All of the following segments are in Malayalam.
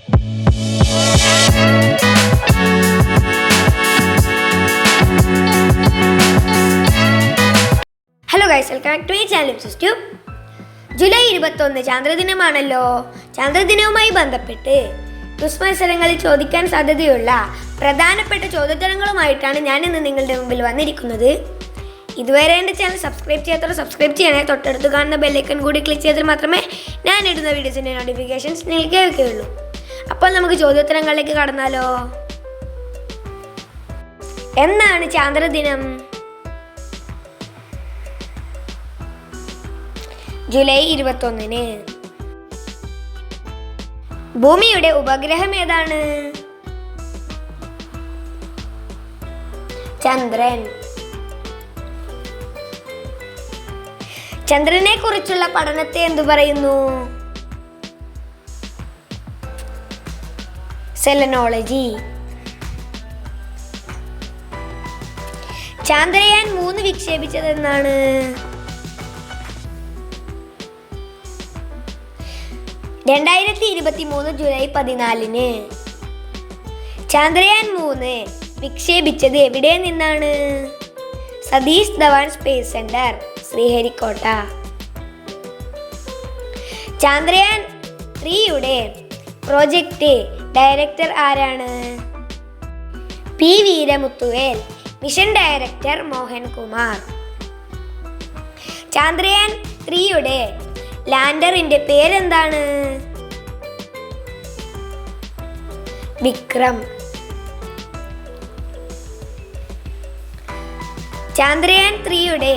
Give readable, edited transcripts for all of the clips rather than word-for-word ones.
Hello guys, welcome back to my channel സിസ്റ്റു. ജൂലൈ 21 ചാന്ദ്രദിനമാണല്ലോ. ചാന്ദ്രദിനവുമായി ബന്ധപ്പെട്ട് ക്വിസ് മത്സരങ്ങളിൽ ചോദിക്കാൻ സാധ്യതയുള്ള പ്രധാനപ്പെട്ട ചോദ്യോത്തരങ്ങളുമായിട്ടാണ് ഞാൻ ഇന്ന് നിങ്ങളുടെ മുമ്പിൽ വന്നിരിക്കുന്നത്. ഇതുവരെ എൻ്റെ ചാനൽ സബ്സ്ക്രൈബ് ചെയ്യാത്തവർ സബ്സ്ക്രൈബ് ചെയ്യണേ. തൊട്ടടുത്ത് കാണുന്ന ബെല്ലൈക്കൺ കൂടി ക്ലിക്ക് ചെയ്താൽ മാത്രമേ ഞാൻ ഇടുന്ന വീഡിയോസിൻ്റെ നോട്ടിഫിക്കേഷൻസ് നിങ്ങൾക്ക് ലഭിക്കുകയുള്ളൂ. അപ്പോൾ നമുക്ക് ചോദ്യോത്തരങ്ങളിലേക്ക് കടന്നാലോ. എന്നാണ് ചാന്ദ്രദിനം? ജൂലൈ 21. ഭൂമിയുടെ ഉപഗ്രഹം ഏതാണ്? ചന്ദ്രൻ. ചന്ദ്രനെ കുറിച്ചുള്ള പഠനത്തെ എന്തു പറയുന്നു? സെലനോളജി. ചന്ദ്രയാൻ 3 വിക്ഷേപിച്ചതെന്നാണ്? 2023 ജൂലൈ 14. ചന്ദ്രയാൻ 3 വിക്ഷേപിച്ചത് എവിടെ നിന്നാണ്? Satish Dhawan space centre, Sriharikota. ചന്ദ്രയാൻ 3യുടെ പ്രോജക്റ്റ് ഡയറക്ടർ ആരാണ്? P Veeramuthuvel. Mission director Mohan Kumar. Chandrayaan 3യുടെ ലാൻഡറിന്റെ പേരെന്താണ്? വിക്രം. ചന്ദ്രയാൻ 3യുടെ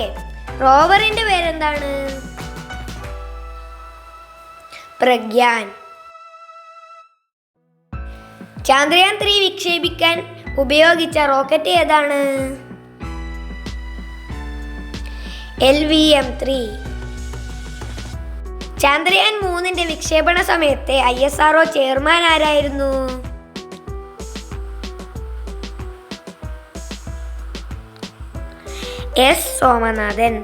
റോവറിന്റെ പേരെന്താണ്? പ്രഗ്യാൻ. ചന്ദ്രയാൻ 3 വിക്ഷേപിക്കാൻ ഉപയോഗിച്ച റോക്കറ്റ് ഏതാണ്? LVM-3. ചന്ദ്രയാൻ 3ന്റെ വിക്ഷേപണ സമയത്തെ ISRO ചെയർമാൻ ആരായിരുന്നു? S സോമനാഥൻ.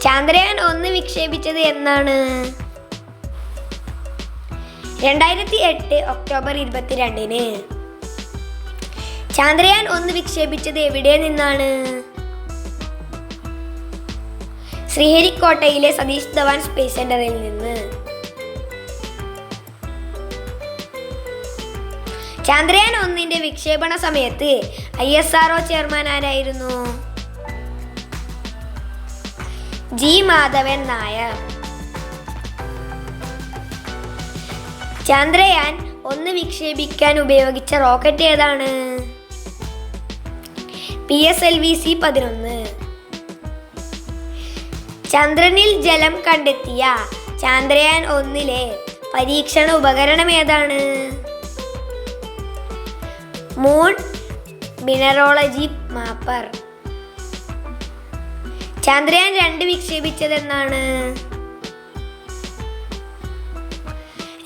ചന്ദ്രയാൻ 1 വിക്ഷേപിച്ചത് എന്നാണ്? 2008 ഒക്ടോബർ 22. ചന്ദ്രയാൻ 1 വിക്ഷേപിച്ചത് എവിടെ നിന്നാണ്? ശ്രീഹരിക്കോട്ടയിലെ സതീഷ് ധവാൻ സ്പേസ് സെന്ററിൽ നിന്ന്. ചന്ദ്രയാൻ 1ന്റെ വിക്ഷേപണ സമയത്ത് ISRO ചെയർമാൻ ആരായിരുന്നു? G മാധവൻ നായർ. ചന്ദ്രയാൻ 1 വിക്ഷേപിക്കാൻ ഉപയോഗിച്ച റോക്കറ്റ് ഏതാണ്? PSLV-C-11. ചന്ദ്രനിൽ ജലം കണ്ടെത്തിയ ചന്ദ്രയാൻ 1ലെ പരീക്ഷണ ഉപകരണം ഏതാണ്? Moon mineralogy mapper. ചന്ദ്രയാൻ 2 വിക്ഷേപിച്ചതെന്നാണ്?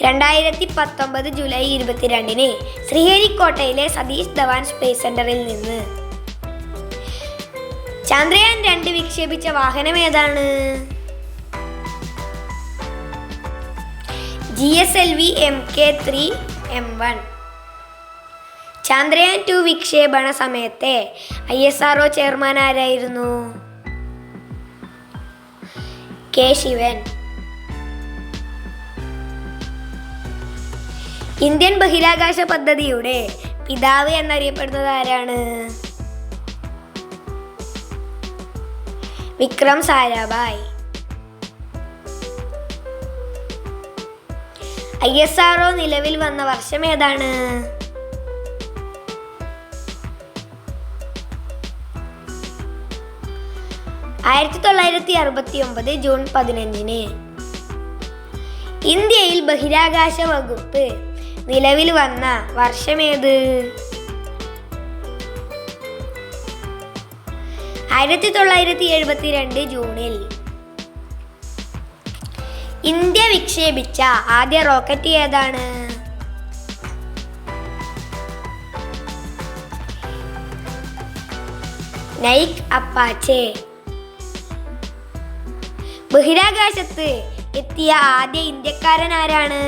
2019 ജൂലൈ 22 ശ്രീഹരിക്കോട്ടയിലെ സതീഷ് ധവാൻ സ്പേസ് സെന്ററിൽ നിന്ന്. ചന്ദ്രയാൻ 2 വിക്ഷേപിച്ച വാഹനം ഏതാണ്? GSLV Mk-3M1. ചന്ദ്രയാൻ 2 വിക്ഷേപണ സമയത്തെ ISRO ചെയർമാൻ ആരായിരുന്നു? K ശിവൻ. ഇന്ത്യൻ ബഹിരാകാശ പദ്ധതിയുടെ പിതാവ് എന്നറിയപ്പെടുന്നത് ആരാണ്? വിക്രം സാരാഭായ്. ISRO നിലവിൽ വന്ന വർഷം ഏതാണ്? 1969 ജൂൺ 15. ഇന്ത്യയിൽ ബഹിരാകാശ വകുപ്പ് നിലവിൽ വന്ന വർഷമേത്? 1972 ജൂണിൽ. ഇന്ത്യ വിക്ഷേപിച്ച ആദ്യ റോക്കറ്റ് ഏതാണ്? Nike Apache. ബഹിരാകാശത്ത് എത്തിയ ആദ്യ ഇന്ത്യക്കാരൻ ആരാണ്?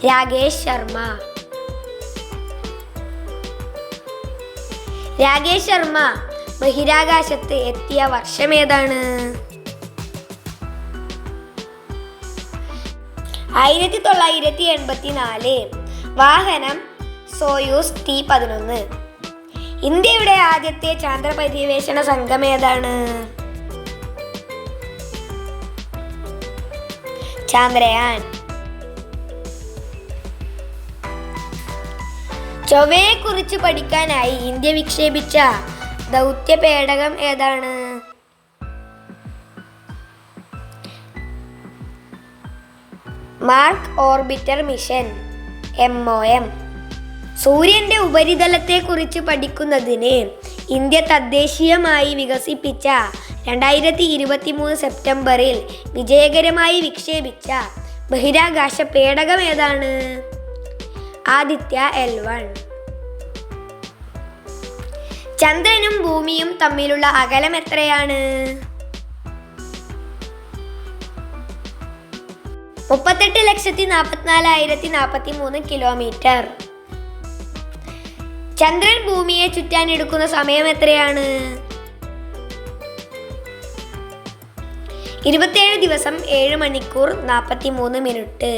രാകേഷ് ശർമ്മ. രാകേഷ് ശർമ്മ ബഹിരാകാശത്ത് എത്തിയ വർഷം ഏതാണ്? 1984. വാഹനം സോയൂസ് T-11. ഇന്ത്യയുടെ ആദ്യത്തെ ചാന്ദ്ര പര്യവേഷണ സംഘം ഏതാണ്? ചാന്ദ്രയാൻ. ചൊവ്വയെ കുറിച്ച് പഠിക്കാനായി ഇന്ത്യ വിക്ഷേപിച്ച ദൗത്യ പേടകം ഏതാണ്? Mark orbiter mission MOM. സൂര്യന്റെ ഉപരിതലത്തെ കുറിച്ച് പഠിക്കുന്നതിന് ഇന്ത്യ തദ്ദേശീയമായി വികസിപ്പിച്ച 2023 സെപ്റ്റംബറിൽ വിജയകരമായി വിക്ഷേപിച്ച ബഹിരാകാശ പേടകം ഏതാണ്? ആദിത്യ L1. ചന്ദ്രനും ഭൂമിയും തമ്മിലുള്ള അകലം എത്രയാണ്? 38,44,043 കിലോമീറ്റർ. ചന്ദ്രൻ ഭൂമിയെ ചുറ്റാൻ എടുക്കുന്ന സമയം എത്രയാണ്? 27 ദിവസം 7 മണിക്കൂർ 43 മിനിറ്റ്.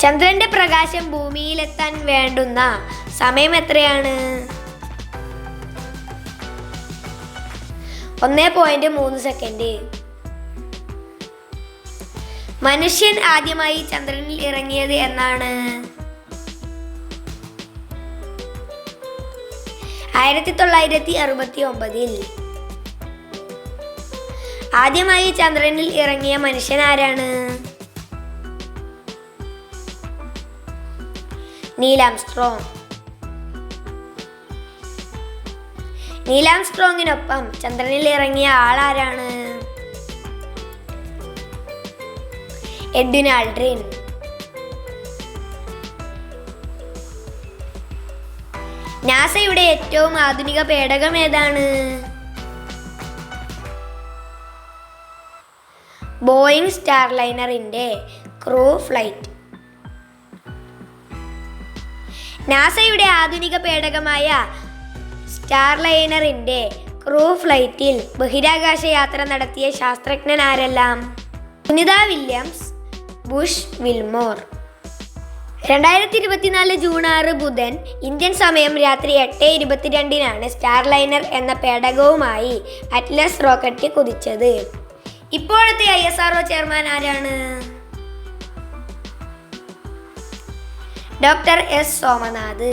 ചന്ദ്രന്റെ പ്രകാശം ഭൂമിയിലെത്താൻ വേണ്ടുന്ന സമയം എത്രയാണ്? 1.3 സെക്കൻഡ്. മനുഷ്യൻ ആദ്യമായി ചന്ദ്രനിൽ ഇറങ്ങിയത് എന്നാണ്? 1969. ആദ്യമായി ചന്ദ്രനിൽ ഇറങ്ങിയ മനുഷ്യൻ ആരാണ്? Neil Armstrong. നീൽ ആംസ്ട്രോങ്ങിനൊപ്പം ചന്ദ്രനിൽ ഇറങ്ങിയ ആളാരാണ്? Edwin Aldrin. നാസയുടെ ഏറ്റവും ആധുനിക പേടകം ഏതാണ്? ബോയിങ് സ്റ്റാർലൈനറിന്റെ ക്രൂ ഫ്ലൈറ്റ്. നാസയുടെ ആധുനിക പേടകമായ സ്റ്റാർലൈനറിന്റെ ക്രൂ ഫ്ലൈറ്റിൽ ബഹിരാകാശ യാത്ര നടത്തിയ ശാസ്ത്രജ്ഞൻ ആരെല്ലാം? Sunita Williams, Butch Wilmore. 2024 June 6 ബുധൻ ഇന്ത്യൻ സമയം രാത്രി 8:22 സ്റ്റാർലൈനർ എന്ന പേടകവുമായി അറ്റ്ലസ് റോക്കറ്റ് കുതിച്ചത്. ഇപ്പോഴത്തെ ISRO ചെയർമാൻ ആരാണ്? Doctor S. സോമനാഥ്.